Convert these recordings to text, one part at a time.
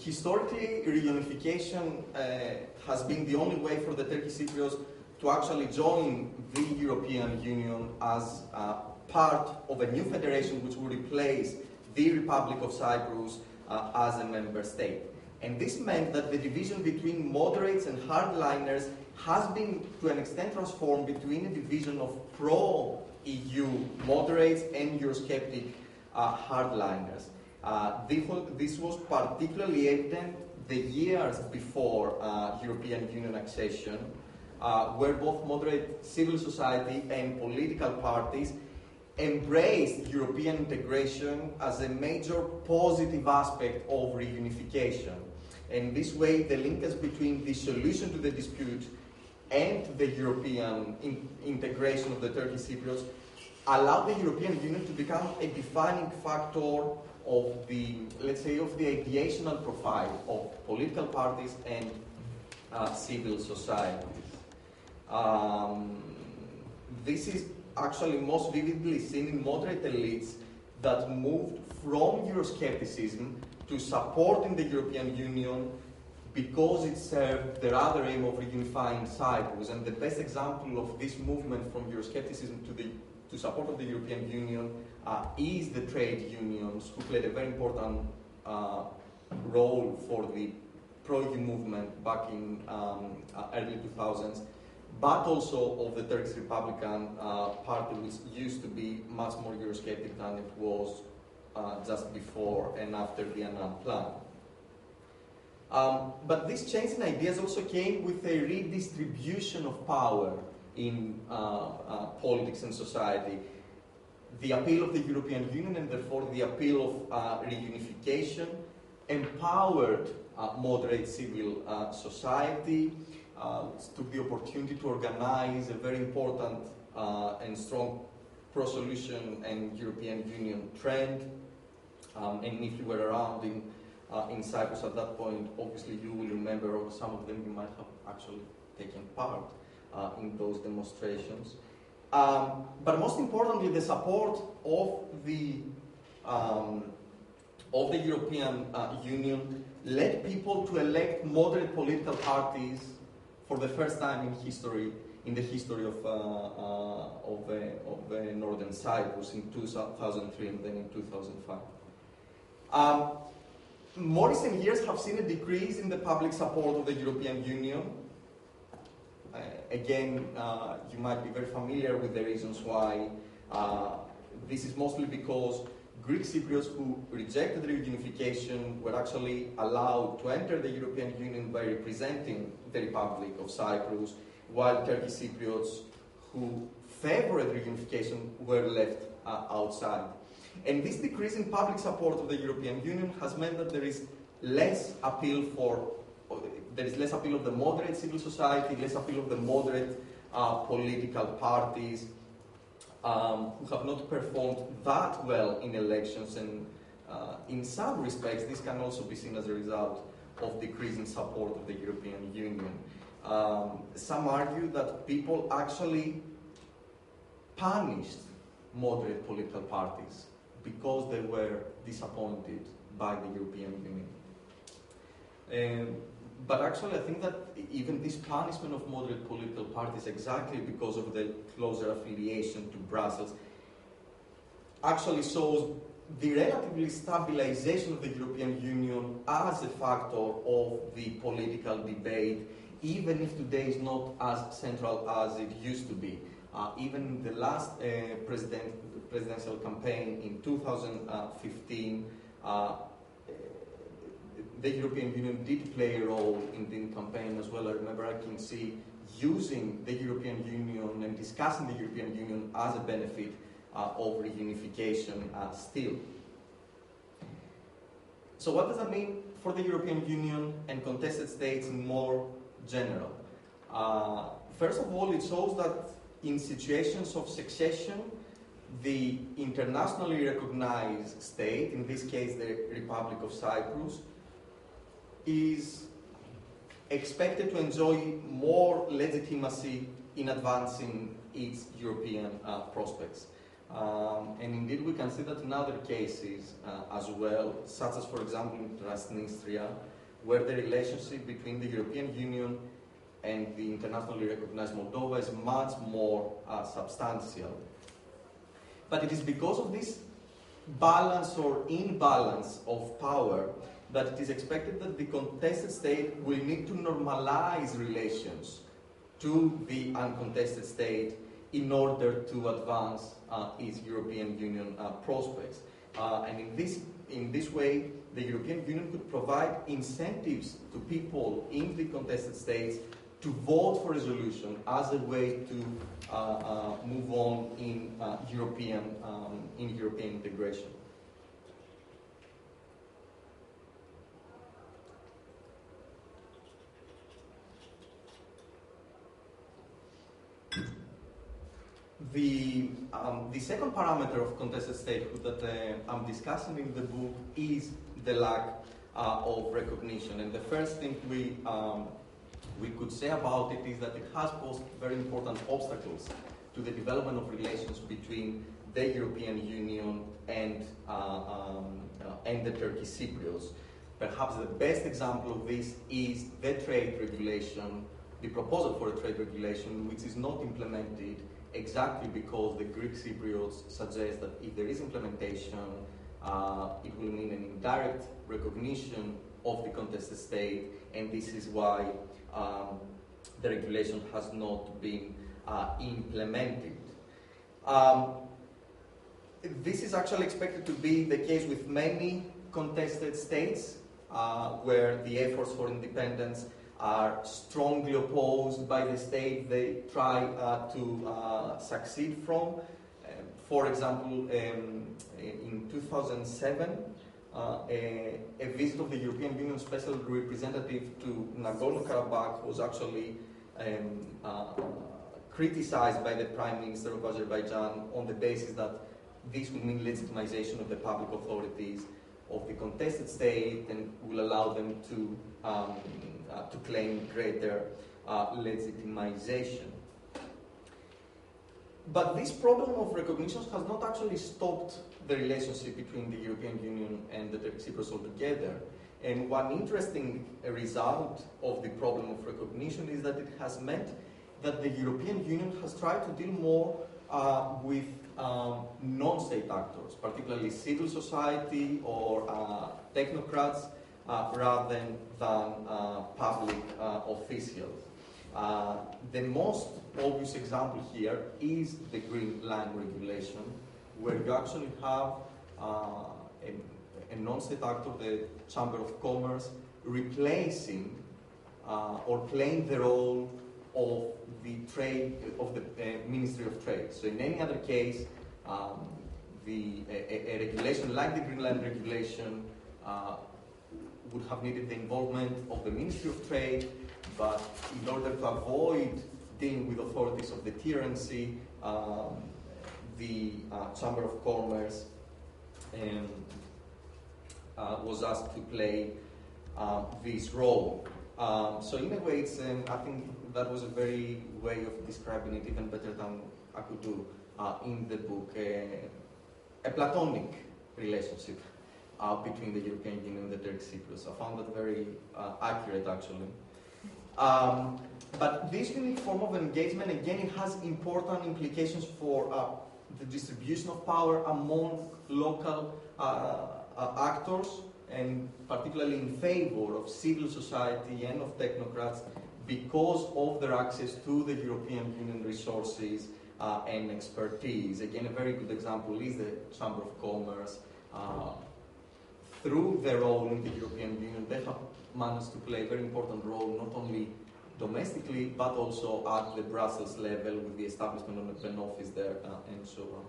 Historically, reunification has been the only way for the Turkish Cypriots to actually join the European Union as part of a new federation which will replace the Republic of Cyprus as a member state. And this meant that the division between moderates and hardliners has been, to an extent, transformed between a division of pro-EU moderates and Eurosceptic hardliners. This was particularly evident the years before European Union accession, where both moderate civil society and political parties embraced European integration as a major positive aspect of reunification. And this way, the linkage between the solution to the dispute and the European integration of the Turkish Cypriots allowed the European Union to become a defining factor of the, let's say, of the ideational profile of political parties and civil society. This is actually most vividly seen in moderate elites that moved from Euroscepticism to supporting the European Union because it served their other aim of reunifying Cyprus. And the best example of this movement from Euroscepticism to support of the European Union is the trade unions, who played a very important role for the pro-EU movement back in early 2000s, but also of the Turkish Republican Party, which used to be much more Eurosceptic than it was just before and after the Annan Plan. But this change in ideas also came with a redistribution of power in politics and society. The appeal of the European Union, and therefore the appeal of reunification, empowered moderate civil society, took the opportunity to organize a very important and strong pro-solution and European Union trend. And if you were around in Cyprus at that point, obviously you will remember, or some of them you might have actually taken part in those demonstrations. But most importantly, the support of the European Union led people to elect moderate political parties for the first time in history, in the history of Northern Cyprus in 2003 and then in 2005. More recent years have seen a decrease in the public support of the European Union. Again, you might be very familiar with the reasons why. This is mostly because Greek Cypriots who rejected reunification were actually allowed to enter the European Union by representing the Republic of Cyprus, while Turkish Cypriots who favored reunification were left outside. And this decrease in public support of the European Union has meant that there is less appeal of the moderate civil society, less appeal of the moderate political parties, who have not performed that well in elections, and in some respects this can also be seen as a result of decreasing support of the European Union. Some argue that people actually punished moderate political parties because they were disappointed by the European Union. But actually I think that even this punishment of moderate political parties, exactly because of the closer affiliation to Brussels, actually shows the relatively stabilization of the European Union as a factor of the political debate, even if today is not as central as it used to be. Even in the last presidential campaign in 2015, the European Union did play a role in the campaign as well. I remember I can see using the European Union and discussing the European Union as a benefit of reunification still. So what does that mean for the European Union and contested states in more general? First of all, it shows that in situations of succession, the internationally recognized state, in this case the Republic of Cyprus, is expected to enjoy more legitimacy in advancing its European prospects. And indeed, we can see that in other cases as well, such as, for example, in Transnistria, where the relationship between the European Union and the internationally recognized Moldova is much more substantial. But it is because of this balance or imbalance of power that it is expected that the contested state will need to normalize relations to the uncontested state in order to advance its European Union prospects. And in this way, the European Union could provide incentives to people in the contested states to vote for a resolution as a way to move on in European integration. The second parameter of contested statehood that I'm discussing in the book is the lack of recognition. And the first thing we could say about it is that it has posed very important obstacles to the development of relations between the European Union and the Turkish Cypriots. Perhaps the best example of this is the trade regulation, the proposal for a trade regulation, which is not implemented exactly because the Greek Cypriots suggest that if there is implementation, it will mean an indirect recognition of the contested state, and this is why the regulation has not been implemented. This is actually expected to be the case with many contested states where the efforts for independence are strongly opposed by the state they try to succeed from. For example, in 2007, a visit of the European Union Special Representative to Nagorno-Karabakh was actually criticized by the Prime Minister of Azerbaijan on the basis that this will mean legitimization of the public authorities of the contested state and will allow them to claim greater legitimization. But this problem of recognition has not actually stopped the relationship between the European Union and the Turkish Cyprus altogether. And one interesting result of the problem of recognition is that it has meant that the European Union has tried to deal more with non-state actors, particularly civil society or technocrats, rather than public officials. The most obvious example here is the Green Line regulation, where you actually have a non-state actor, the Chamber of Commerce, replacing or playing the role of the Ministry of Trade. So in any other case, a regulation like the Green Line regulation would have needed the involvement of the Ministry of Trade, but in order to avoid dealing with authorities of the tyranny, the Chamber of Commerce was asked to play this role. So in a way, it's, I think that was a very way of describing it even better than I could do in the book, a platonic relationship between the European Union and the Turkish Cyprus. I found that very accurate, actually. But this unique form of engagement, again, it has important implications for the distribution of power among local actors, and particularly in favor of civil society and of technocrats, because of their access to the European Union resources and expertise. Again, a very good example is the Chamber of Commerce. Through their role in the European Union, they have managed to play a very important role, not only domestically, but also at the Brussels level with the establishment of an office there and so on.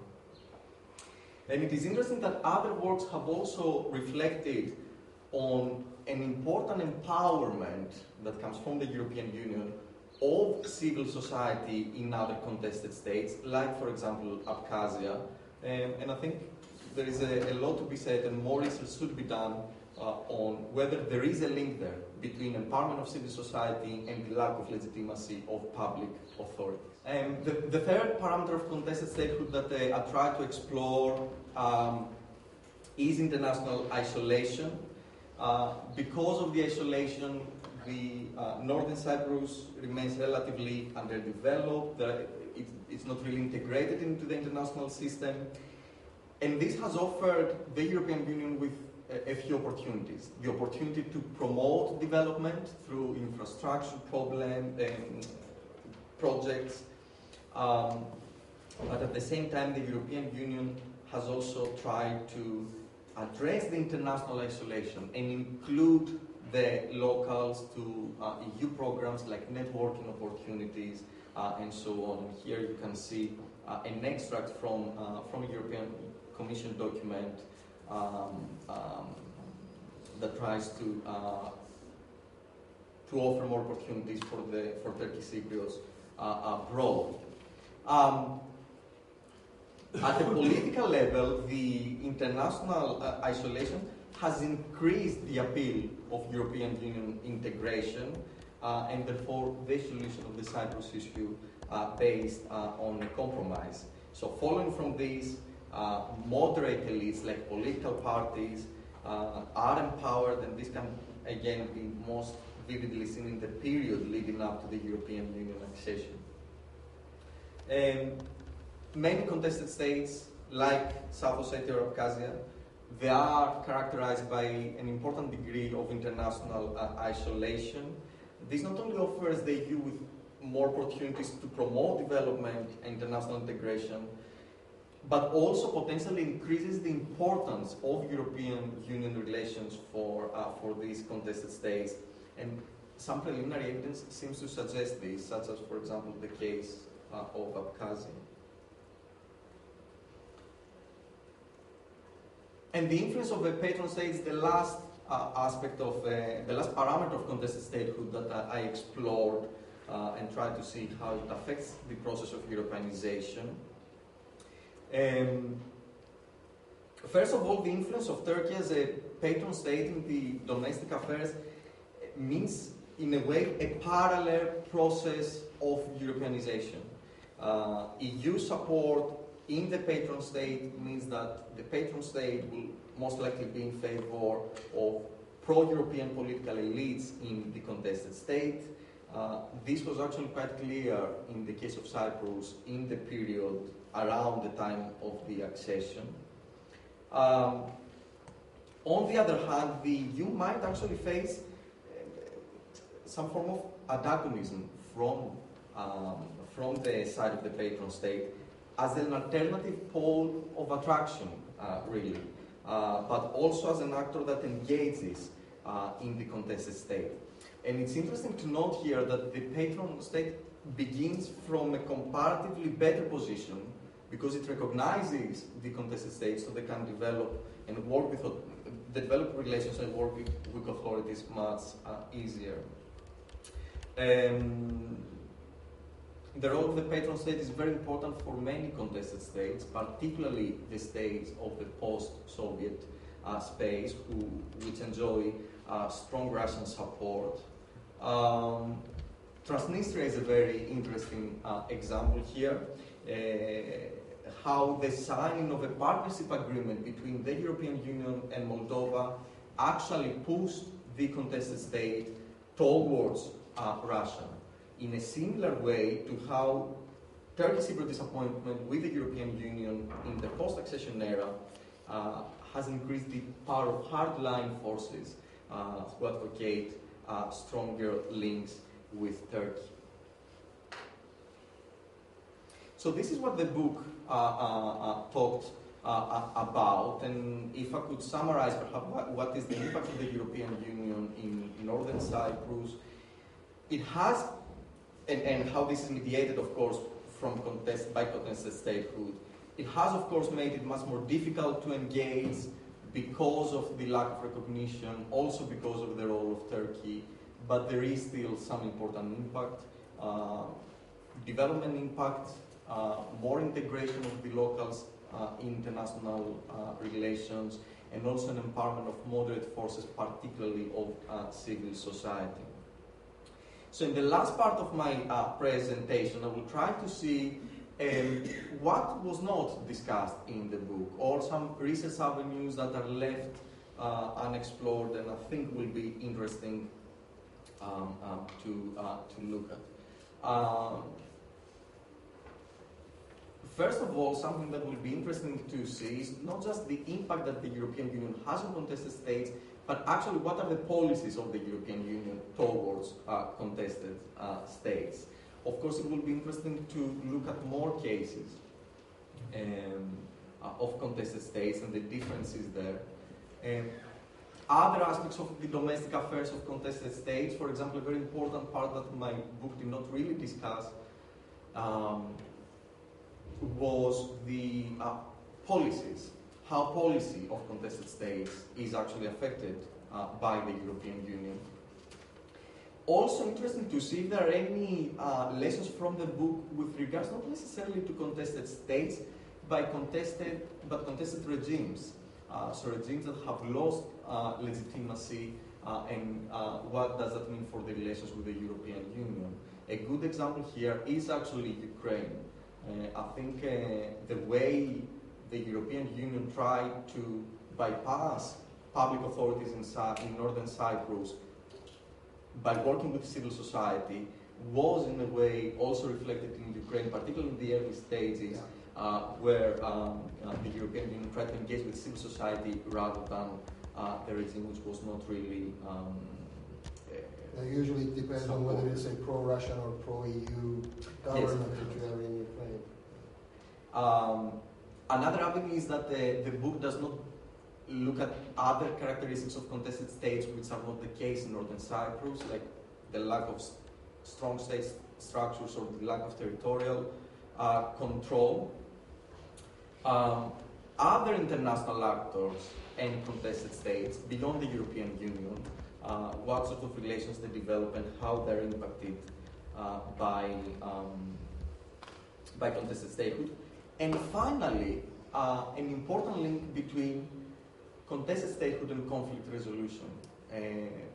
And it is interesting that other works have also reflected on an important empowerment that comes from the European Union of civil society in other contested states, like, for example, Abkhazia. And I think there is a lot to be said, and more research should be done on whether there is a link there between empowerment of civil society and the lack of legitimacy of public authorities. The third parameter of contested statehood that I try to explore is international isolation. Because of the isolation, the Northern Cyprus remains relatively underdeveloped. It's not really integrated into the international system. And this has offered the European Union with a few opportunities. The opportunity to promote development through infrastructure projects, but at the same time the European Union has also tried to address the international isolation and include the locals to EU programs like networking opportunities and so on. And here you can see an extract from a European Commission document that tries to offer more opportunities for Turkish Cypriots abroad. At the political level, the international isolation has increased the appeal of European Union integration, and therefore the solution of the Cyprus issue based on a compromise. So following from this, moderate elites like political parties are empowered, and this can again be most vividly seen in the period leading up to the European Union accession. Many contested states, like South Ossetia or Abkhazia, they are characterized by an important degree of international isolation. This not only offers the EU with more opportunities to promote development and international integration, but also potentially increases the importance of European Union relations for these contested states. And some preliminary evidence seems to suggest this, such as, for example, the case of Abkhazia. And the influence of the patron states, the last aspect of, the last parameter of contested statehood that I explored and tried to see how it affects the process of Europeanization. First of all, the influence of Turkey as a patron state in the domestic affairs means, in a way, a parallel process of Europeanization. EU support in the patron state means that the patron state will most likely be in favor of pro-European political elites in the contested state. This was actually quite clear in the case of Cyprus in the period around the time of the accession. On the other hand, the EU might actually face some form of antagonism from the side of the patron state as an alternative pole of attraction, really, but also as an actor that engages in the contested state. And it's interesting to note here that the patron state begins from a comparatively better position because it recognizes the contested state, so they can develop and work with, develop relations and work with authorities much easier. The role of the patron state is very important for many contested states, particularly the states of the post-Soviet space, which enjoy strong Russian support. Transnistria is a very interesting example here. How the signing of a partnership agreement between the European Union and Moldova actually pushed the contested state towards Russia, in a similar way to how Turkey's Cypriot disappointment with the European Union in the post-accession era has increased the power of hardline forces who advocate stronger links with Turkey. So this is what the book talked about, and if I could summarize perhaps what is the impact of the European Union in Northern Cyprus, it has, and how this is mediated, of course, by contested statehood. It has, of course, made it much more difficult to engage because of the lack of recognition, also because of the role of Turkey, but there is still some important impact, development impact, more integration of the locals international relations, and also an empowerment of moderate forces, particularly of civil society. So in the last part of my presentation, I will try to see what was not discussed in the book, or some research avenues that are left unexplored and I think will be interesting to look at. First of all, something that will be interesting to see is not just the impact that the European Union has on contested states, but actually what are the policies of the European Union towards contested states. Of course, it will be interesting to look at more cases of contested states and the differences there. Other aspects of the domestic affairs of contested states, for example, a very important part that my book did not really discuss was the policies, how policy of contested states is actually affected by the European Union. Also interesting to see if there are any lessons from the book with regards not necessarily to contested states, but contested regimes. So regimes that have lost legitimacy, and what does that mean for the relations with the European Union. A good example here is actually Ukraine. I think the way the European Union tried to bypass public authorities in northern Cyprus by working with civil society was in a way also reflected in Ukraine, particularly in the early stages, where the European Union tried to engage with civil society rather than the regime, which was not really... usually it depends on whether it's a pro-Russian or pro-EU government that you have in Ukraine. Another avenue is that the book does not look at other characteristics of contested states which are not the case in northern Cyprus, like the lack of strong state structures or the lack of territorial control. Other international actors and contested states beyond the European Union, what sort of relations they develop and how they're impacted by contested statehood. And finally, an important link between contested statehood and conflict resolution.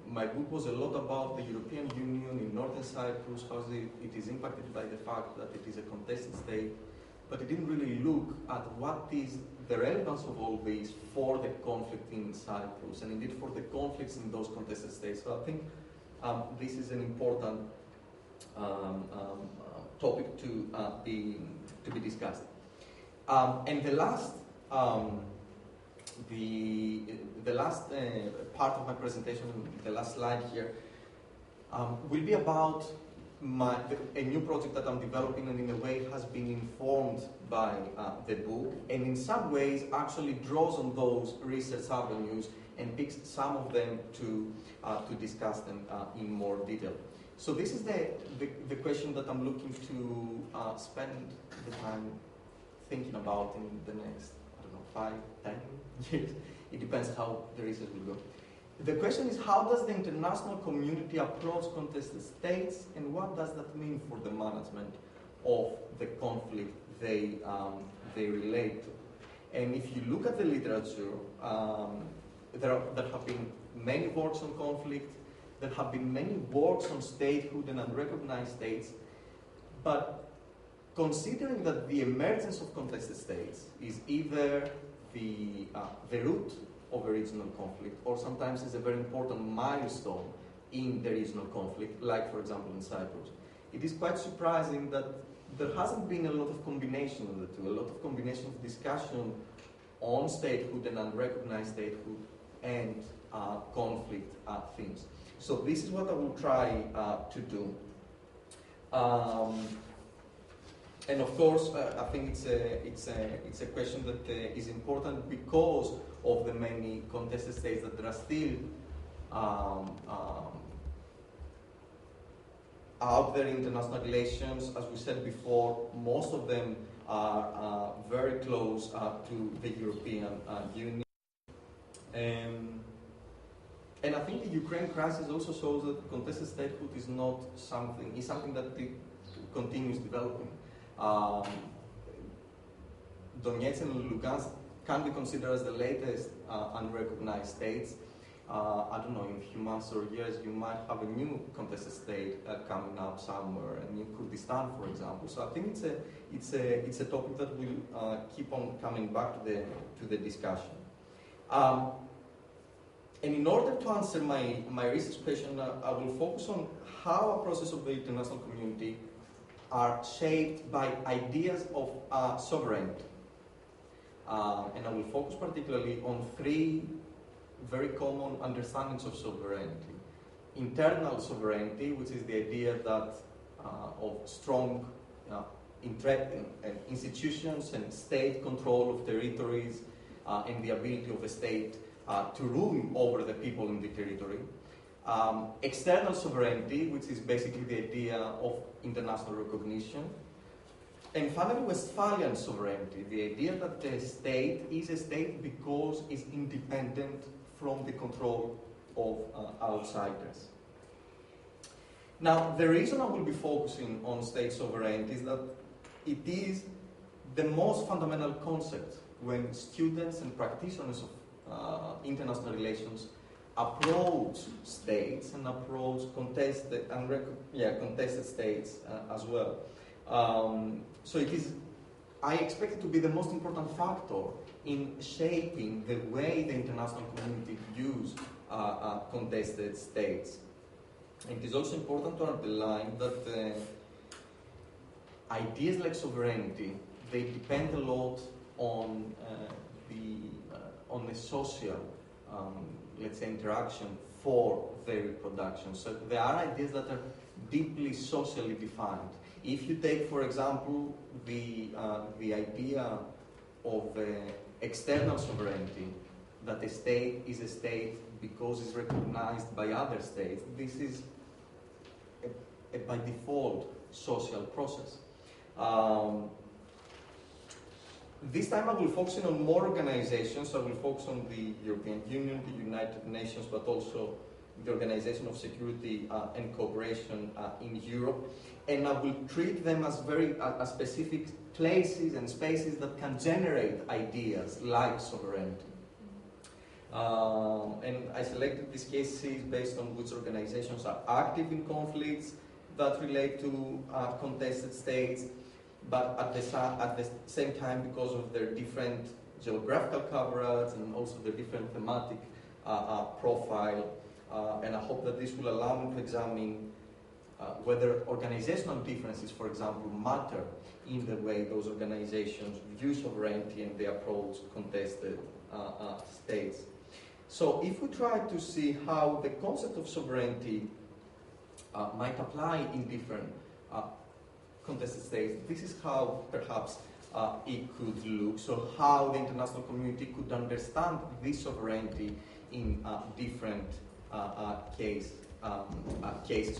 My book was a lot about the European Union in northern Cyprus, how it is impacted by the fact that it is a contested state, but it didn't really look at what is the relevance of all this for the conflict in Cyprus, and indeed for the conflicts in those contested states. So I think this is an important topic to be discussed. And the last part of my presentation, the last slide here, will be about a new project that I'm developing, and in a way has been informed by the book, and in some ways actually draws on those research avenues and picks some of them to discuss them in more detail. So this is the question that I'm looking to spend the time thinking about in the next, 5, 10 years. It depends how the research will go. The question is, how does the international community approach contested states, and what does that mean for the management of the conflict they relate to? And if you look at the literature, there have been many works on conflict, there have been many works on statehood and unrecognized states, but considering that the emergence of contested states is either the root of a regional conflict, or sometimes is a very important milestone in the regional conflict, like for example in Cyprus, it is quite surprising that there hasn't been a lot of combination of the two, a lot of combination of discussion on statehood and unrecognized statehood and conflict themes. So this is what I will try to do. And of course, I think it's a question that is important because of the many contested states that there are still out there in international relations. As we said before, most of them are very close to the European Union. And I think the Ukraine crisis also shows that contested statehood is not something that continues developing. Donetsk and Lugansk can be considered as the latest unrecognized states. I don't know, in a few months or years, you might have a new contested state coming up somewhere, a new Kurdistan, for example. So I think it's a topic that will keep on coming back to the discussion. And in order to answer my research question, I will focus on how a process of the international community are shaped by ideas of sovereignty. And I will focus particularly on three very common understandings of sovereignty. Internal sovereignty, which is the idea that of strong institutions and state control of territories and the ability of a state to rule over the people in the territory. External sovereignty, which is basically the idea of international recognition. And finally, Westphalian sovereignty, the idea that the state is a state because it's independent from the control of outsiders. Now, the reason I will be focusing on state sovereignty is that it is the most fundamental concept when students and practitioners of international relations approach states and approach contested states as well. So it is, I expect it to be the most important factor in shaping the way the international community views contested states. It is also important to underline that ideas like sovereignty, they depend a lot on the social, let's say, interaction for their reproduction. So there are ideas that are deeply socially defined. If you take, for example, the idea of external sovereignty, that a state is a state because it's recognized by other states, this is a by default social process. This time I will focus on more organizations. I will focus on the European Union, the United Nations, but also the Organization of Security and Cooperation in Europe. And I will treat them as as specific places and spaces that can generate ideas like sovereignty. And I selected these cases based on which organizations are active in conflicts that relate to contested states, but at the same time, because of their different geographical coverage and also their different thematic profile. And I hope that this will allow me to examine whether organizational differences, for example, matter in the way those organizations view sovereignty and they approach contested states. So if we try to see how the concept of sovereignty might apply in different contested states, this is how perhaps it could look. So how the international community could understand this sovereignty in different cases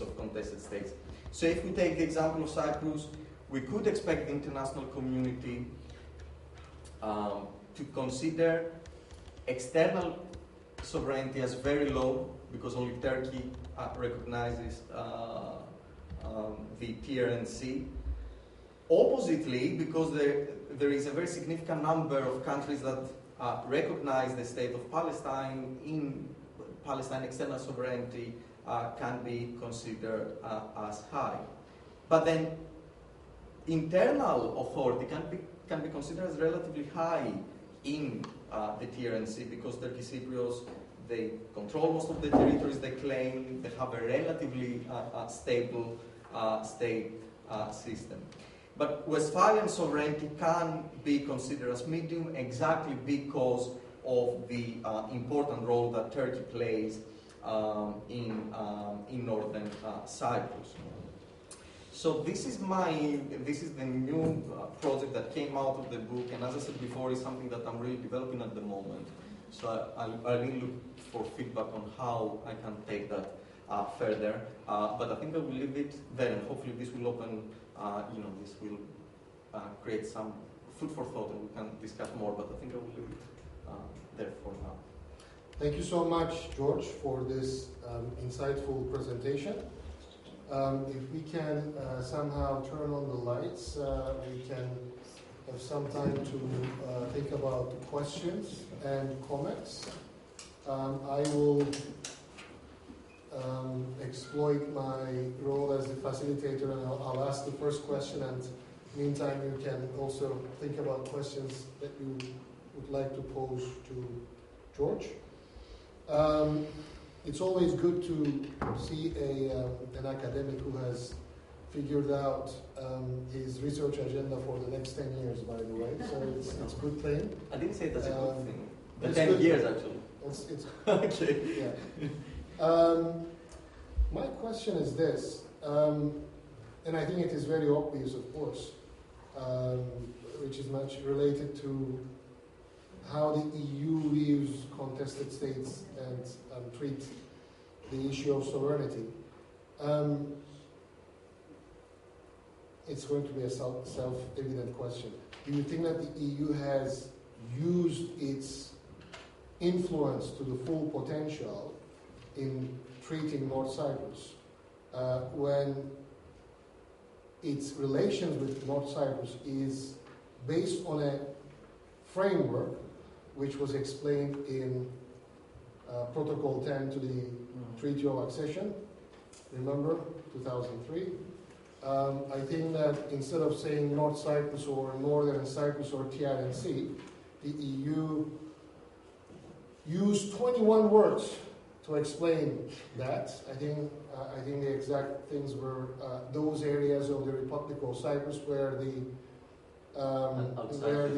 of contested states. So if we take the example of Cyprus, we could expect the international community to consider external sovereignty as very low, because only Turkey recognizes the TRNC. Oppositely, because there is a very significant number of countries that recognize the state of Palestine. In Palestine, external sovereignty can be considered as high. But then internal authority can be considered as relatively high in the TRNC, because Turkish Cypriots, they control most of the territories they claim, they have a relatively stable state system. But Westphalian sovereignty can be considered as medium exactly because of the important role that Turkey plays in northern Cyprus. So this is the new project that came out of the book, and as I said before, is something that I'm really developing at the moment. So I really look for feedback on how I can take that further. But I think I will leave it there, and hopefully this will open, this will create some food for thought, and we can discuss more. But I think I will leave it there for now. Thank you so much, George, for this insightful presentation. If we can somehow turn on the lights, we can have some time to think about questions and comments. I will exploit my role as the facilitator, and I'll ask the first question, and meantime you can also think about questions that you would like to pose to George. It's always good to see an academic who has figured out his research agenda for the next 10 years, by the way, so it's a good thing. I didn't say that's a good thing. The It's 10 good. years, actually. It's Okay. yeah. My question is this, and I think it is very obvious, of course, which is much related to how the EU views contested states and treat the issue of sovereignty. It's going to be a self-evident question. Do you think that the EU has used its influence to the full potential in treating North Cyprus when its relations with North Cyprus is based on a framework which was explained in Protocol 10 to the Treaty of Accession, remember, 2003. I think that instead of saying North Cyprus or Northern Cyprus or TRNC, the EU used 21 words to explain that. I think the exact things were those areas of the Republic of Cyprus where the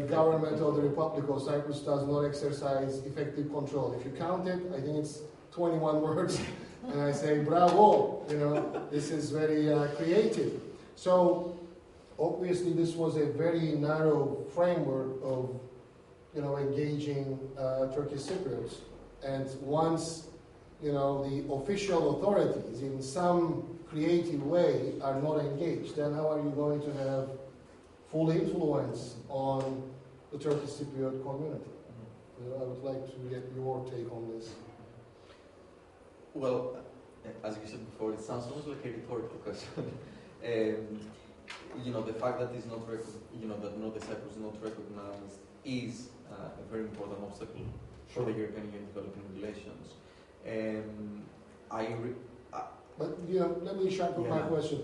government of the Republic of Cyprus does not exercise effective control. If you count it, I think it's 21 words, and I say, bravo, this is very creative. So, obviously this was a very narrow framework of, engaging Turkish Cypriots. And once, the official authorities in some creative way are not engaged, then how are you going to have full influence on the Turkish Cypriot community? I would like to get your take on this. Well, as you said before, it sounds almost like a rhetorical question. The fact that it's not that North Cyprus is not recognized is a very important obstacle for the European Union developing relations. But let me sharpen my question.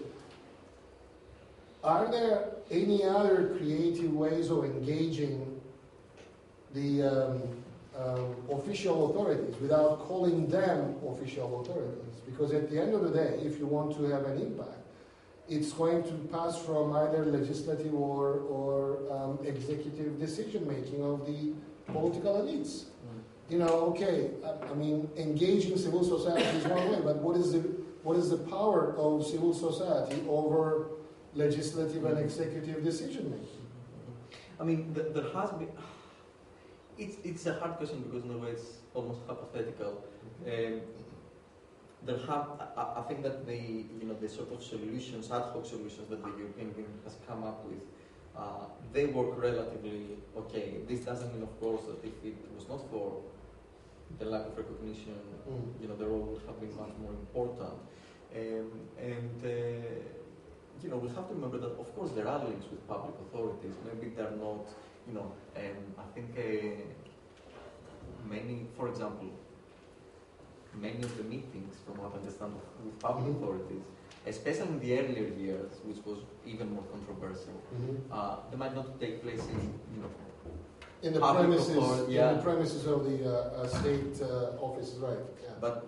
Are there any other creative ways of engaging the official authorities without calling them official authorities? Because at the end of the day, if you want to have an impact, it's going to pass from either legislative or executive decision-making of the political elites. Engaging civil society is one way, but what is the power of civil society over legislative and executive decision-making? There has been... It's a hard question because in a way it's almost hypothetical. I think that the sort of solutions, ad hoc solutions that the European Union has come up with, they work relatively okay. This doesn't mean, of course, that if it was not for the lack of recognition, the role would have been much more important. We have to remember that, of course, there are links with public authorities. Maybe they're not, I think for example, many of the meetings, from what I understand, with public authorities, especially in the earlier years, which was even more controversial, they might not take place in the premises of the state offices, right? Yeah. But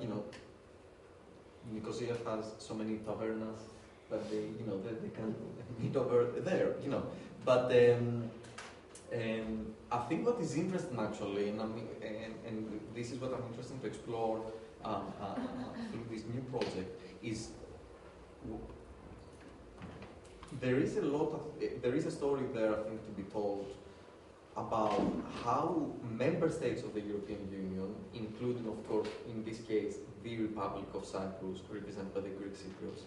Nicosia has so many tavernas that they can meet over there, But I think what is interesting actually, and this is what I'm interested to explore through this new project, is there is a story there, I think, to be told about how member states of the European Union, including, of course, in this case, the Republic of Cyprus, represented by the Greek Cypriots,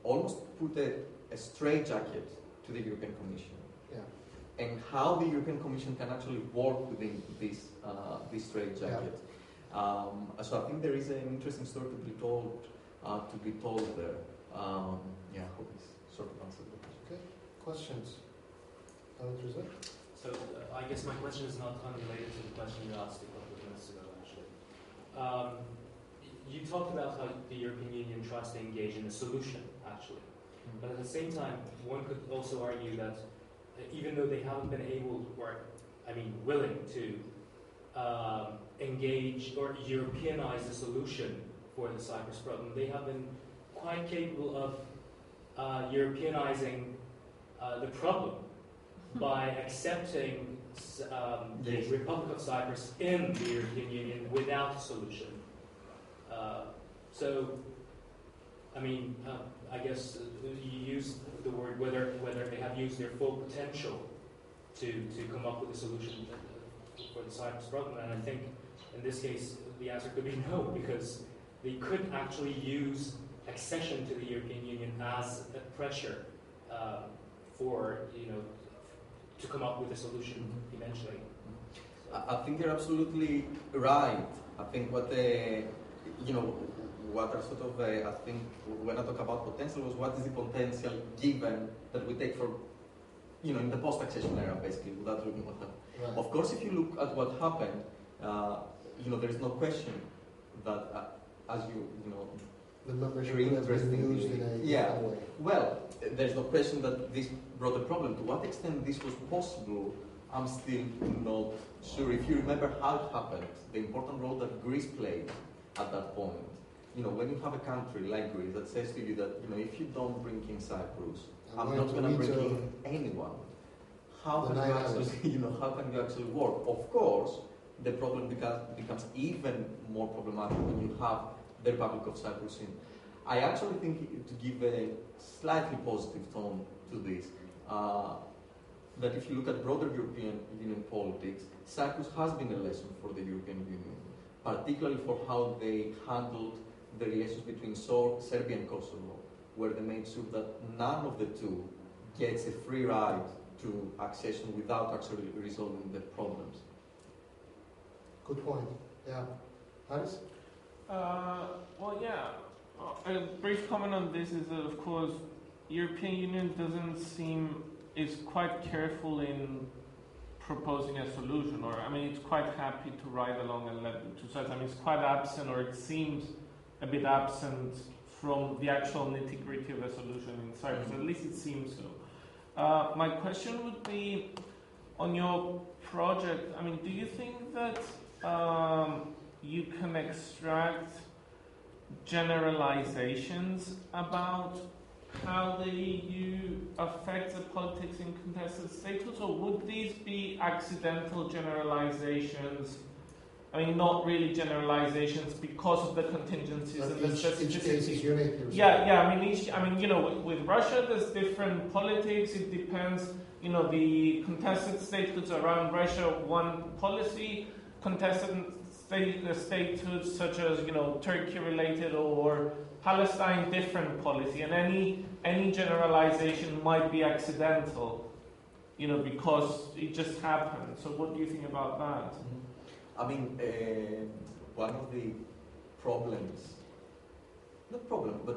almost put a straitjacket to the European Commission. Yeah. And how the European Commission can actually work within this straitjacket. Yeah. So I think there is an interesting story to be told there. I hope this sort of answers the question. Okay. Questions? So I guess my question is not unrelated to the question you asked a couple of minutes ago, actually. You talked about how the European Union tries to engage in a solution, actually. But at the same time, one could also argue that even though they haven't been able, willing to engage or Europeanize the solution for the Cyprus problem, they have been quite capable of Europeanizing the problem by accepting the Republic of Cyprus in the European Union without a solution. I guess you used the word whether they have used their full potential to come up with a solution for the Cyprus problem, and I think in this case the answer could be no, because they could actually use accession to the European Union as a pressure to come up with a solution eventually. I think you're absolutely right. I think what are sort of, I think when I talk about potential was what is the potential given that we take for, in the post-accession era, basically, without looking what happened. Right. Of course, if you look at what happened, there is no question that, as the membership has been used in a way. Well, there's no question that this brought a problem. To what extent this was possible, I'm still not sure. If you remember how it happened, the important role that Greece played at that point. When you have a country like Greece that says to you that, if you don't bring in Cyprus, I'm not going to bring in anyone. How can you actually work? Of course, the problem becomes even more problematic when you have the Republic of Cyprus in. I actually think, to give a slightly positive tone to this, that if you look at broader European Union politics, Cyprus has been a lesson for the European Union, particularly for how they handled the relations between Serbia and Kosovo, where they made sure that none of the two gets a free ride to accession without actually resolving the problems. Good point. Yeah. Kyris? A brief comment on this is that, of course, European Union is quite careful in proposing a solution, it's quite happy to ride along and let the two sides. It's quite absent, or it seems a bit absent from the actual nitty-gritty of a solution in Cyprus. At least it seems so. My question would be, on your project, do you think that you can extract generalizations about how the EU affects the politics in contested status, or would these be accidental generalizations? Not really generalizations because of the contingencies and the specificities. Each case is unique. With Russia, there's different politics. It depends. The contested status around Russia, one policy. Contested status such as Turkey-related or Palestine, different policy, and any generalization might be accidental, because it just happened. So, what do you think about that? One of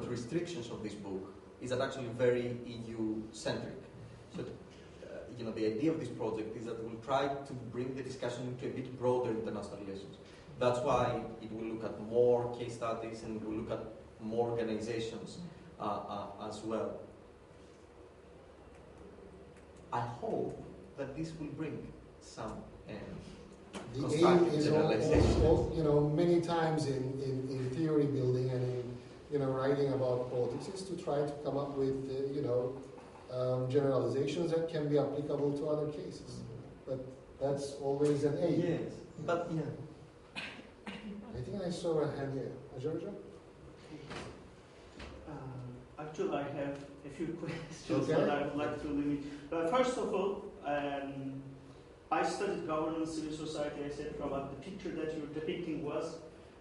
the restrictions of this book is that actually very EU-centric. So, the idea of this project is that we'll try to bring the discussion into a bit broader international relations. That's why it will look at more case studies and will look at more organizations as well. I hope that this will bring some the aim is also, many times in theory building and in writing about politics is to try to come up with generalizations that can be applicable to other cases. But that's always an aim. Yes, but I think I saw a hand here. Georgia? Actually, I have a few questions that I would like to limit. First of all, I studied governance, civil society, etc. But the picture that you're depicting was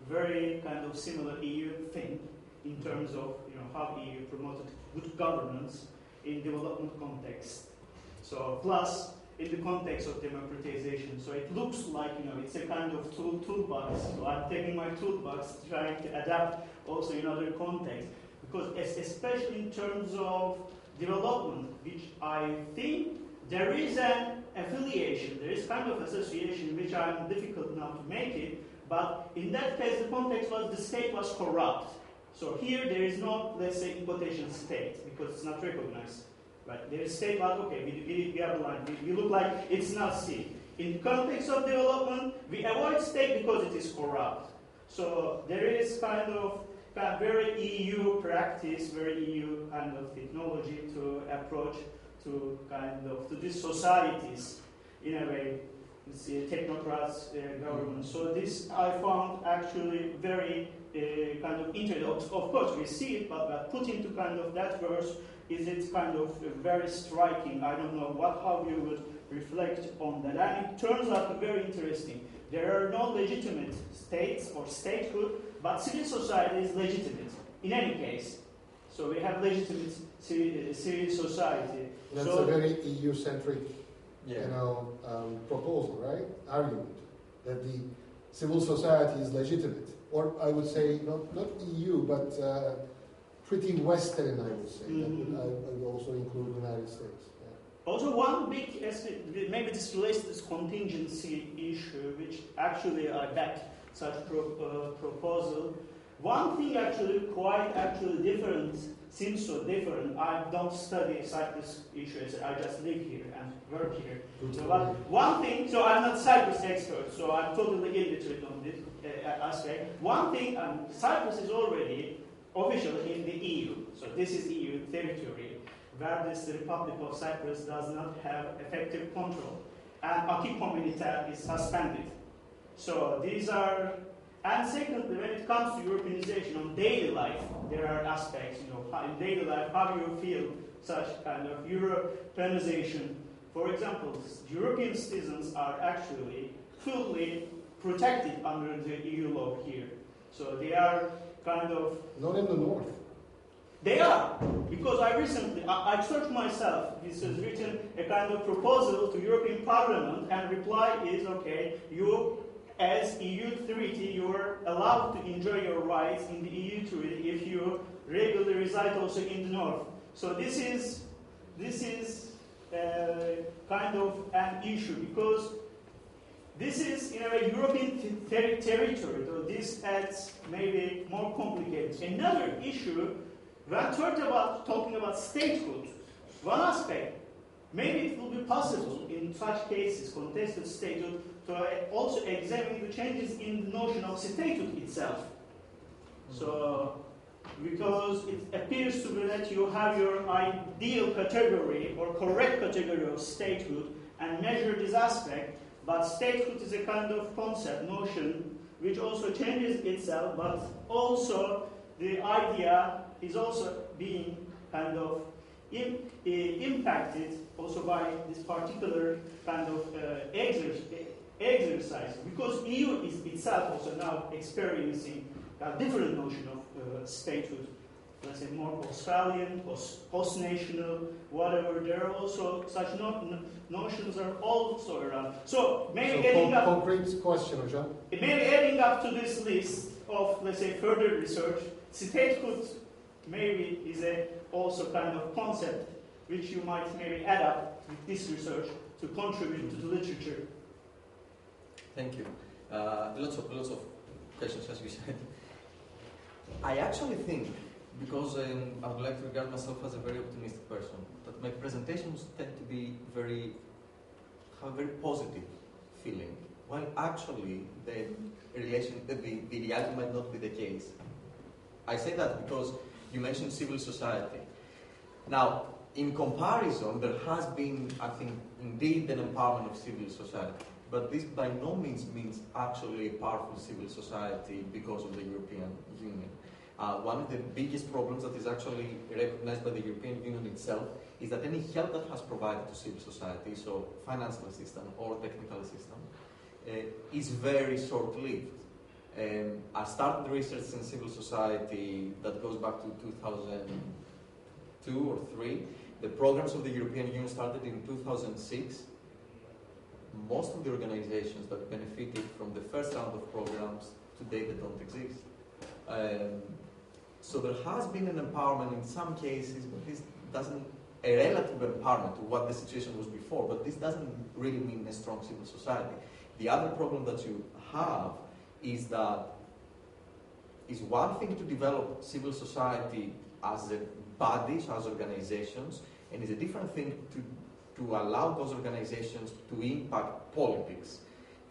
very kind of similar EU thing in terms of how EU promoted good governance in development context. So plus in the context of democratization. So it looks like it's a kind of toolbox. So I'm taking my toolbox, trying to adapt also in other contexts, because especially in terms of development, which I think there is an affiliation, there is kind of association which I'm difficult now to make it, but in that case the context was the state was corrupt. So here there is no, let's say, in quotation, state, because it's not recognized. Right? There is state, but okay, we are blind, we look like it's not seen. In the context of development, we avoid state because it is corrupt. So there is kind of very EU practice, very EU kind of technology to approach to these societies in a way, technocrats, government. So this I found actually very kind of interesting. Of course, we see it, but put into kind of that verse, is it kind of very striking. I don't know how you would reflect on that. And it turns out very interesting. There are no legitimate states or statehood, but civil society is legitimate in any case. So we have legitimate civil society. That's a very EU-centric, Yeah. proposal, right? Argument that the civil society is legitimate, or I would say not EU, but pretty Western. I would say I would also include the United States. Yeah. Also, one big aspect, maybe this relates to this contingency issue, which actually I back such proposal. One thing quite different, seems so different. I don't study Cyprus issues. I just live here and work here. So, but one thing, so I'm not Cyprus expert, so I'm totally illiterate on this aspect. One thing, Cyprus is already officially in the EU. So this is EU territory, where this Republic of Cyprus does not have effective control. And acquis communautaire is suspended. So these are. And secondly, when it comes to Europeanization on daily life, there are aspects, in daily life, how you feel such kind of Europeanization. For example, European citizens are actually fully protected under the EU law here. So they are kind of... Not in the north. They are, because I searched myself. This is written a kind of proposal to European Parliament, and reply is, okay, you as EU treaty, you are allowed to enjoy your rights in the EU treaty if you regularly reside also in the north. So this is kind of an issue, because this is in a way European territory, so this adds maybe more complicated. Another issue, when talking about statehood, one aspect, maybe it will be possible in such cases, contested statehood, to also examine the changes in the notion of statehood itself. So, because it appears to be that you have your ideal category or correct category of statehood and measure this aspect, but statehood is a kind of concept, notion, which also changes itself, but also the idea is also being kind of impacted also by this particular kind of exercise, because EU is itself also now experiencing a different notion of statehood. Let's say more Australian, post-national, whatever. There are also such notions are also around. So maybe adding up. Concrete question, Jean. Maybe adding up to this list of, let's say, further research, statehood maybe is also kind of concept which you might maybe add up with this research to contribute to the literature. Thank you. Lots of questions, as you said. I actually think, because I would like to regard myself as a very optimistic person, that my presentations tend to be have a very positive feeling, while actually the reality might not be the case. I say that because you mentioned civil society. Now, in comparison, there has been, I think, indeed an empowerment of civil society. But this by no means actually a powerful civil society because of the European Union. One of the biggest problems that is actually recognized by the European Union itself is that any help that has provided to civil society, so financial assistance or technical assistance, is very short-lived. I started research in civil society that goes back to 2002 or 3. The programs of the European Union started in 2006. Most of the organizations that benefited from the first round of programs today they don't exist. So there has been an empowerment in some cases, but this doesn't a relative empowerment to what the situation was before, but this doesn't really mean a strong civil society. The other problem that you have is that it's one thing to develop civil society as a body, so as organizations, and it's a different thing to allow those organizations to impact politics.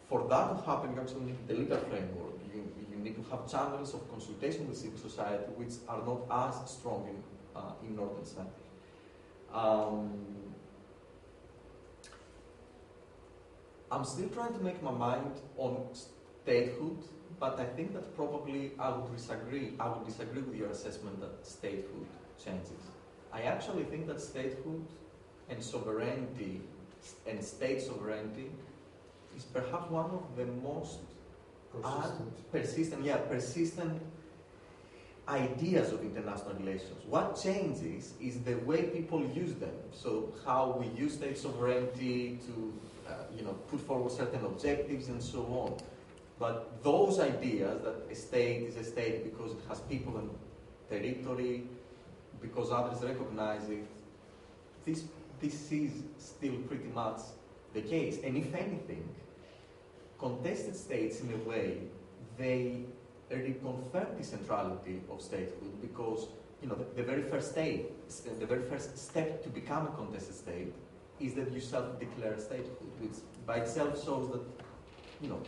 For that to happen, you actually need the legal framework. You need to have channels of consultation with civil society which are not as strong in Northern Cyprus. I'm still trying to make my mind on statehood, but I think that probably I would disagree with your assessment that statehood changes. I actually think that statehood and sovereignty and state sovereignty is perhaps one of the most persistent ideas of international relations. What changes is the way people use them. So how we use state sovereignty to put forward certain objectives and so on. But those ideas that a state is a state because it has people and territory, because others recognize it, this is still pretty much the case. And if anything, contested states, in a way, they reconfirm the centrality of statehood because the very first step to become a contested state is that you self-declare statehood, which by itself shows that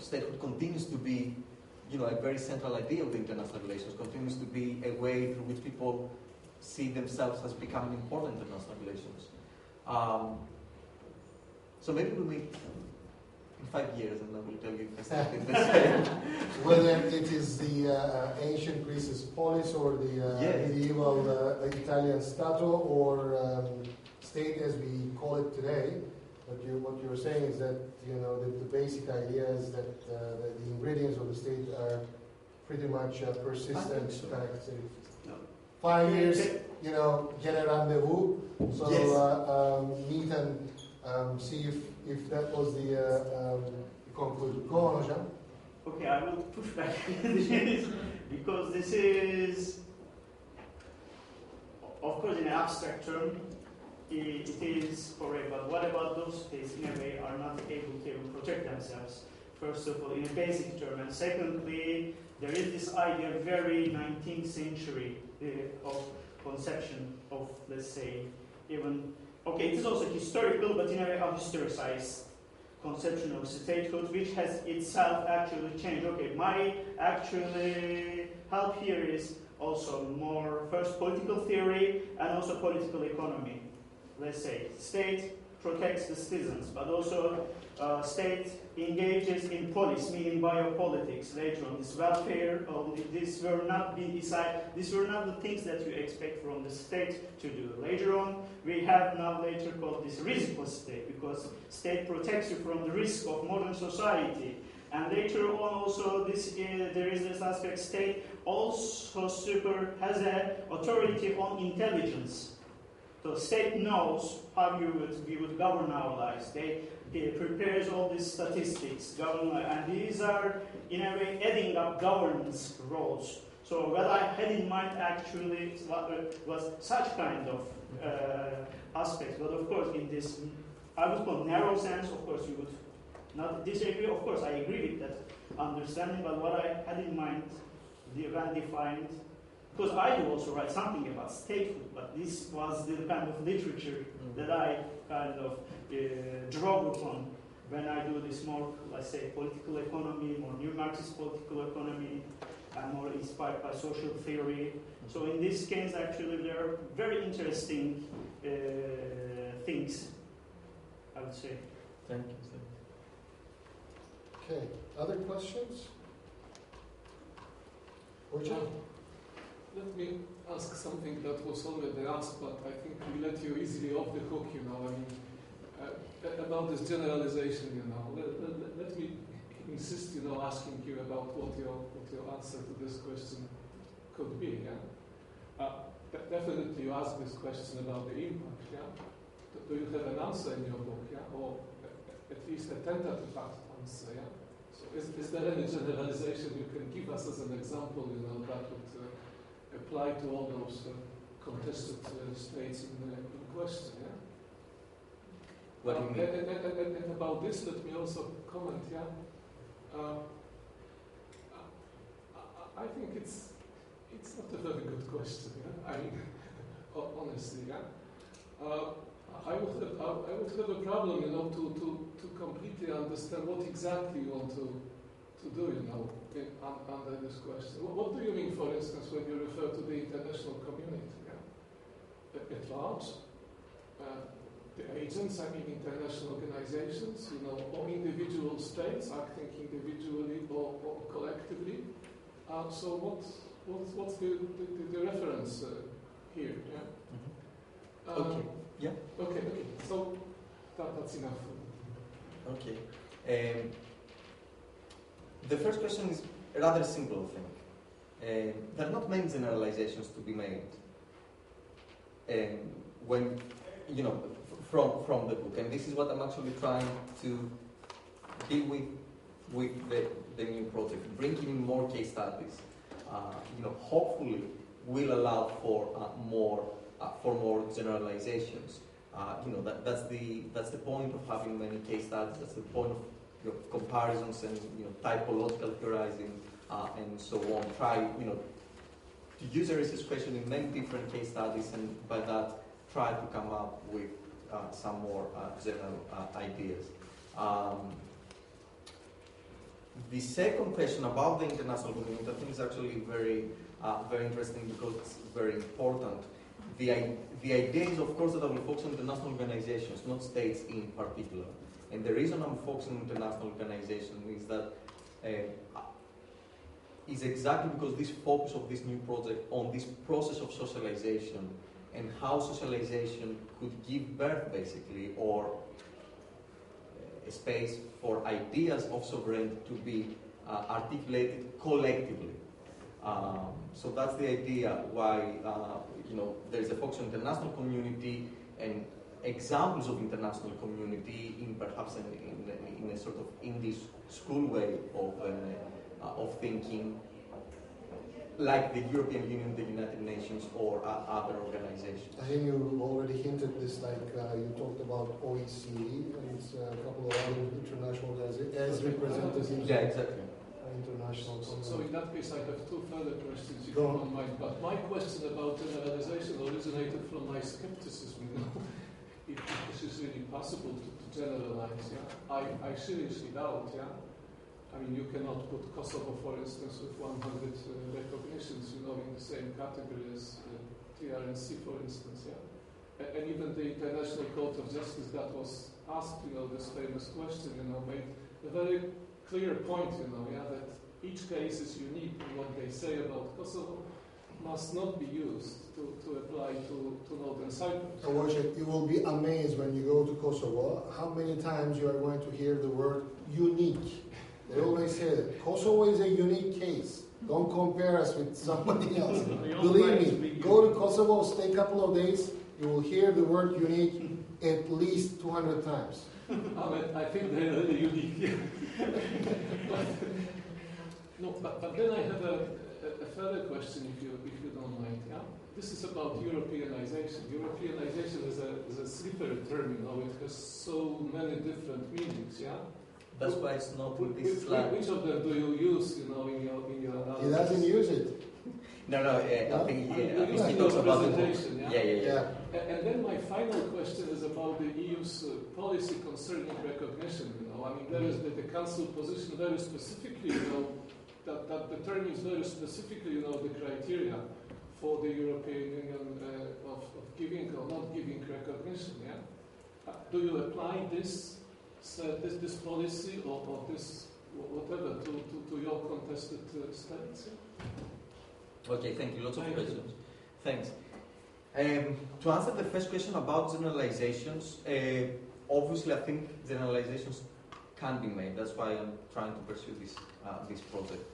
statehood continues to be a very central idea of the international relations, continues to be a way through which people see themselves as becoming important in international relations. So maybe we'll meet in 5 years and I will tell you if I still think the same. Whether it is the ancient Greece's polis or the medieval Italian Stato or state as we call it today, what you're saying is that the basic idea is that the ingredients of the state are pretty much persistent. So. No. 5 years, get a rendezvous. So yes. Meet and see if that was the conclusion. Go on, Jean. Okay, I will push back because this is, of course, in an abstract term, it is correct. But what about those states, in a way, are not able to protect themselves? First of all, in a basic term, and secondly, there is this idea, very 19th century of conception of, let's say, even. Okay, it is also historical, but in a way unhistoricized conception of statehood, which has itself actually changed. Okay, my actually help here is also more first political theory and also political economy. Let's say state protects the citizens, but also state engages in polis, meaning biopolitics. Later on, this welfare, this will not be decided. These were not the things that you expect from the state to do. Later on, we have now later called this riskless state, because state protects you from the risk of modern society. And later on, also there is this aspect: state also has an authority on intelligence. So state knows how we would govern our lives. It prepares all these statistics, and these are, in a way, adding up governance roles. So what I had in mind actually was such kind of aspects. But of course, in this, I would call narrow sense, of course, you would not disagree. Of course, I agree with that understanding. But what I had in mind, when defined, because I do also write something about statehood, but this was the kind of literature that I kind of draw upon when I do this more, let's say, political economy, more new Marxist political economy, and more inspired by social theory. So in this case, actually, there are very interesting things, I would say. Thank you. Okay, other questions? Richard? Let me ask something that was already asked, but I think we let you easily off the hook, about this generalization, Let me insist, asking you about what your answer to this question could be, Definitely you ask this question about the impact, Do you have an answer in your book, Or at least a tentative answer, So is there any generalization you can give us as an example, that would apply to all those contested states in question. Yeah? What do you mean? And about this, let me also comment. Yeah, I think it's not a very good question. Yeah? I mean, honestly, yeah. I would have a problem, to completely understand what exactly you want to do, under this question. What do you mean, for instance, when you refer to the international community? Yeah? At large, the agents, I mean international organizations, or individual states acting individually or collectively. So what's the reference here? Yeah? Mm-hmm. Okay. Yeah. Okay. So that's enough for me. Okay. The first question is a rather simple thing. There are not many generalizations to be made. When from the book, and this is what I'm actually trying to deal with the new project, bringing in more case studies. Hopefully will allow for more generalizations. That's the point of having many case studies. That's the point of comparisons and typological theorizing and so on. Try to use a research question in many different case studies, and by that try to come up with some more general ideas. The second question about the international community, I think, is actually very interesting because it's very important. The idea is, of course, that I will focus on international organizations, not states in particular. And the reason I'm focusing on international organizations is that is exactly because this focus of this new project on this process of socialization and how socialization could give birth, basically, or a space for ideas of sovereignty to be articulated collectively. So that's the idea why there's a focus on international community and examples of international community in perhaps in a sort of English school way of thinking, like the European Union, the United Nations, or other organizations. I think you already hinted this, you talked about OECD and a couple of other international organizations as representatives. Yeah, exactly. International. So in that case, I have two further questions, if you don't mind. But my question about generalization originated from my skepticism. If this is really possible to generalize, yeah? I seriously doubt, yeah? I mean, you cannot put Kosovo, for instance, with 100 recognitions, in the same category as TRNC, for instance, yeah? And even the International Court of Justice that was asked, this famous question, made a very clear point, that each case is unique, and what they say about Kosovo must not be used to apply to Northern Cyprus. Worship, you will be amazed when you go to Kosovo how many times you are going to hear the word unique. They always say that Kosovo is a unique case. Don't compare us with somebody else. Believe me, go to Kosovo, stay a couple of days, you will hear the word unique at least 200 times. I think they're really unique. But then I have a further question, if you don't mind. Yeah? This is about Europeanization. Europeanization is a slippery term. It has so many different meanings. Yeah. That's why it's not in this slide. Which of them do you use, in your analysis? He doesn't use it. No, I think he talks about the presentation. Yeah. And then my final question is about the EU's policy concerning recognition. I mean, there is the Council position very specifically, that determines very specifically, the criteria for the European Union of giving or not giving recognition. Yeah. Do you apply this policy or this whatever to your contested states? Okay, thank you. Lots of questions. Thanks. To answer the first question about generalizations, obviously I think generalizations can be made. That's why I'm trying to pursue this project.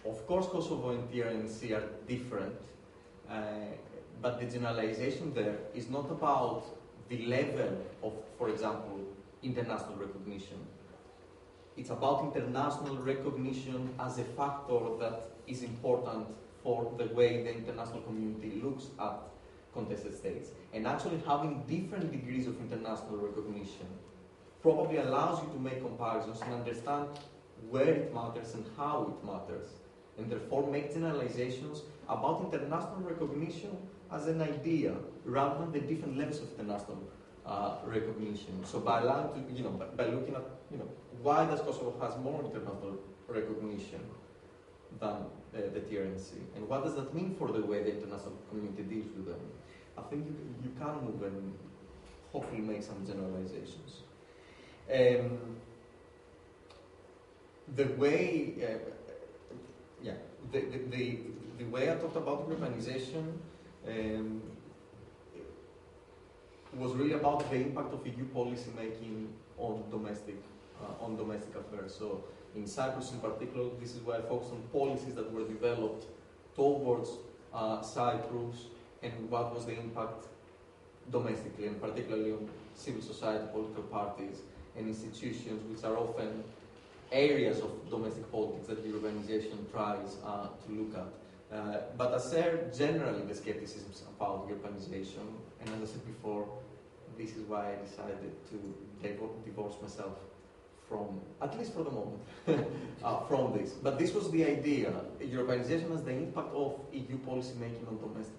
Of course, Kosovo and TRNC are different, but the generalization there is not about the level of, for example, international recognition. It's about international recognition as a factor that is important for the way the international community looks at contested states. And actually having different degrees of international recognition probably allows you to make comparisons and understand where it matters and how it matters, and therefore make generalizations about international recognition as an idea rather than the different levels of international recognition. So by allowing to, by looking at, why does Kosovo has more international recognition than the TRNC, and what does that mean for the way the international community deals with them? I think you can move and hopefully make some generalizations. The way, the way I talked about Europeanization was really about the impact of EU policy making on domestic affairs. So in Cyprus in particular, this is where I focused on policies that were developed towards Cyprus and what was the impact domestically, and particularly on civil society, political parties, and institutions, which are often areas of domestic politics that Europeanization tries to look at. But I share generally the skepticisms about Europeanization, and as I said before, this is why I decided to divorce myself from, at least for the moment, from this. But this was the idea. Europeanization has the impact of EU policy making on domestic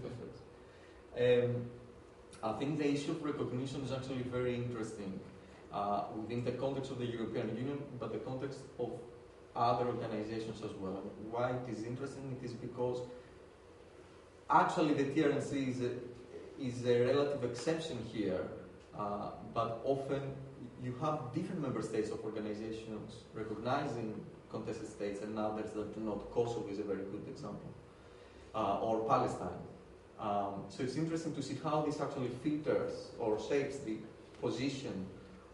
affairs. I think the issue of recognition is actually very interesting within the context of the European Union, but the context of other organizations as well. Why it is interesting? It is because actually the TRNC is a relative exception here, but often you have different member states of organizations recognizing contested states and others that do not. Kosovo is a very good example, or Palestine. So it's interesting to see how this actually filters or shapes the position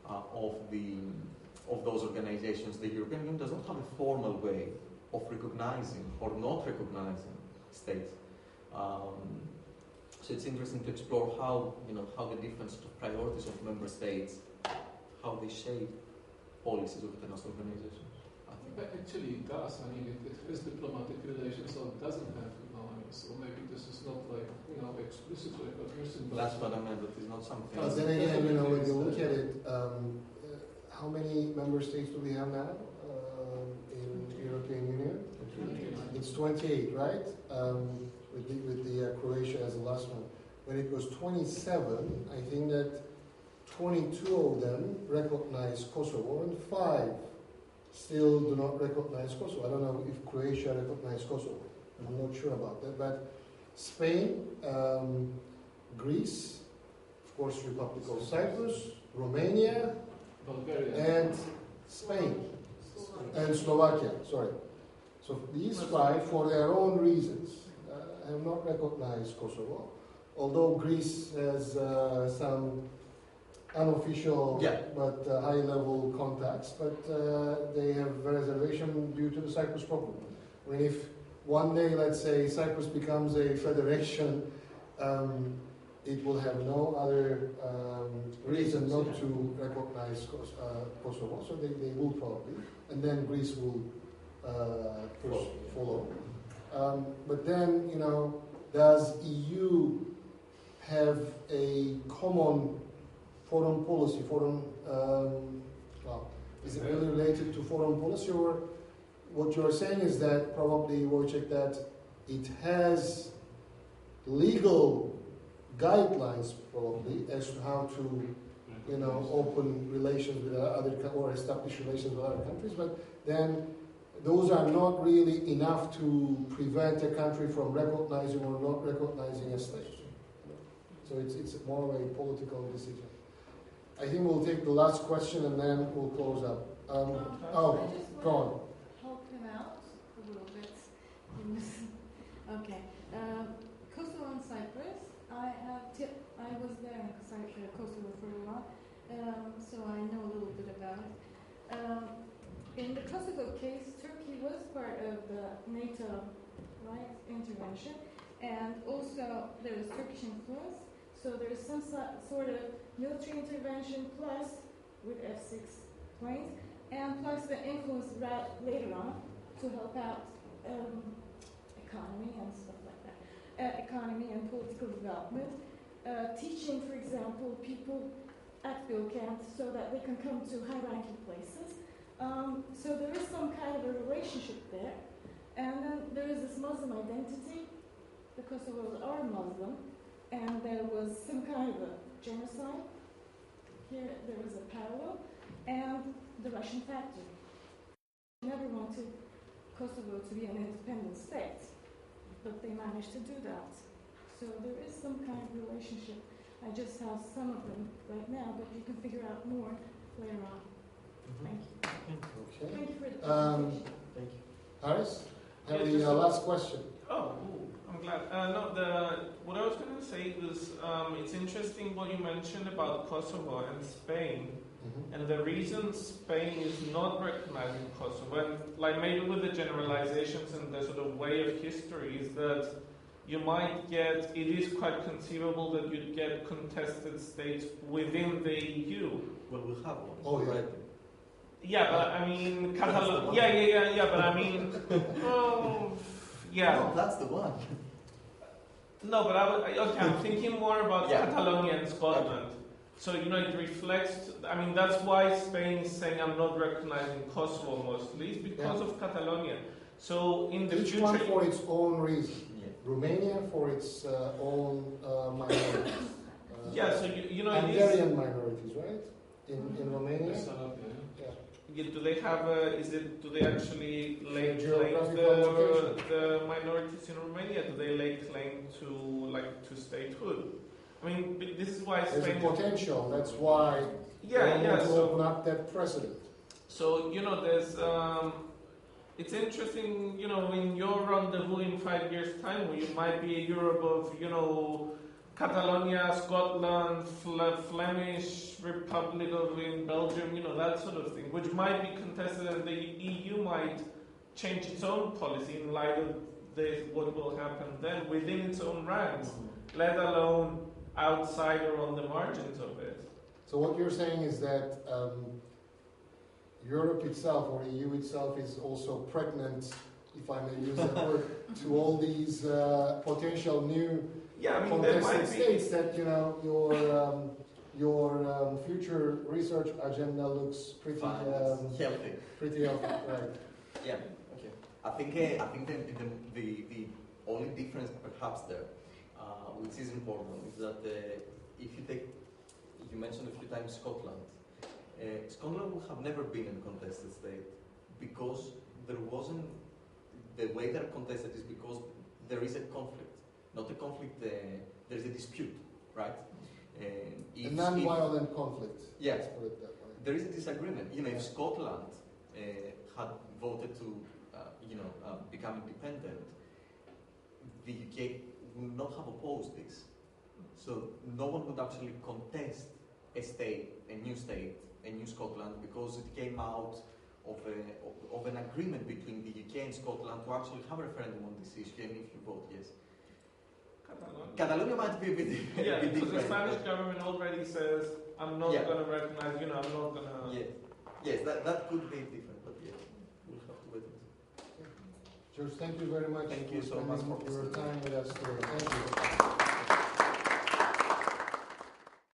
of those organizations. The European Union does not have a formal way of recognizing or not recognizing states. So it's interesting to explore how the different priorities of member states, how they shape policies of international organizations. Actually, it does. I mean, it has diplomatic relations, so it doesn't have. So maybe this is not like explicit recognition. That's what I meant. That is not something. But then again, when you look at it, how many member states do we have now in the European Union? 28. It's 28, right? With the Croatia as the last one. When it was 27, I think that 22 of them recognize Kosovo, and 5 still do not recognize Kosovo. I don't know if Croatia recognizes Kosovo. I'm not sure about that. But Spain, Greece, of course, Republic of Cyprus, Romania, Bulgaria, and Spain, and Slovakia. Sorry. So these 5, for their own reasons, have not recognized Kosovo. Although Greece has some unofficial but high-level contacts, but they have a reservation due to the Cyprus problem. I mean, if one day, let's say, Cyprus becomes a federation, it will have no other reason not to recognize Kosovo, so they will probably, and then Greece will follow. But then, does EU have a common foreign policy? Is it really related to foreign policy, or what you're saying is that probably, Wojciech, that it has legal guidelines probably as to how to, open relations with or establish relations with other countries, but then those are not really enough to prevent a country from recognizing or not recognizing a state. So it's more of a political decision. I think we'll take the last question and then we'll close up. Go on. Help him out a little bit. Okay. Kosovo and Cyprus. I was there in Kosovo for a while, so I know a little bit about it. In the Kosovo case, Turkey was part of the NATO intervention, and also there was Turkish influence. So there is some sort of military intervention plus with F-6 planes, and plus the influence later on to help out economy and stuff like that. Economy and political development. Teaching, for example, people at bill camps so that they can come to high-ranking places. So there is some kind of a relationship there. And then there is this Muslim identity. The Kosovars are Muslim, and there was some kind of a genocide. Here there is a parallel. And the Russian factor. Never wanted Kosovo to be an independent state, but they managed to do that. So there is some kind of relationship. I just have some of them right now, but you can figure out more later on. Thank you. Okay. Thank you for the presentation. Thank you. Harris, have Yeah, the just- last question. Oh, I'm glad. What I was going to say was it's interesting what you mentioned about Kosovo and Spain. And the reason Spain is not recognizing Kosovo, and like maybe with the generalizations and the sort of way of history, is that you might get, it is quite conceivable that you'd get contested states within the EU. Well, we'll have one. Oh, yeah. Right. Yeah, but I mean, That's the one. yeah, but I mean, oh, yeah. No, that's the one. No, but I'm thinking more about Yeah. Catalonia and Scotland. So, it reflects, I mean, that's why Spain is saying I'm not recognizing Kosovo mostly, it's because of Catalonia. So, in the Each future... one for its own reason. Yeah. Romania for its own minorities. Yeah, so, it is... Hungarian minorities, right? In Romania? Yeah, do they have do they actually lay claim Geographical the minorities in Romania? Do they lay claim to statehood? I mean, this is why There's Spain... a potential, that's why they want to open up that precedent. So, there's... it's interesting, in your rendezvous in 5 years' time, where you might be a Europe of, Catalonia, Scotland, Flemish Republic in Belgium, that sort of thing, which might be contested, and the EU might change its own policy in light of what will happen then within its own ranks, let alone outside or on the margins of it. So what you're saying is that Europe itself, or EU itself, is also pregnant, if I may use that word, to all these potential new contested states that, your future research agenda looks pretty healthy. Pretty healthy, right? Yeah. Okay. I think the only difference perhaps there, which is important, is that if you mentioned a few times Scotland. Scotland would have never been a contested state because there wasn't. The way they're contested is because there is a conflict. Not a conflict, there is a dispute, right? A non-violent conflict. Yeah. Let's put it that way. There is a disagreement. If Scotland had voted to, become independent, the UK would not have opposed this. So no one would actually contest a new Scotland, because it came out of an agreement between the UK and Scotland to actually have a referendum on this issue, and if you vote yes. Catalonia might be a bit, yeah, a bit because different. the Spanish government already says, I'm not going to recognize, I'm not going to... Yes, that could be different, but yeah, we'll have to wait. George, thank you very much. Thank you so much for your time with us today. Thank you.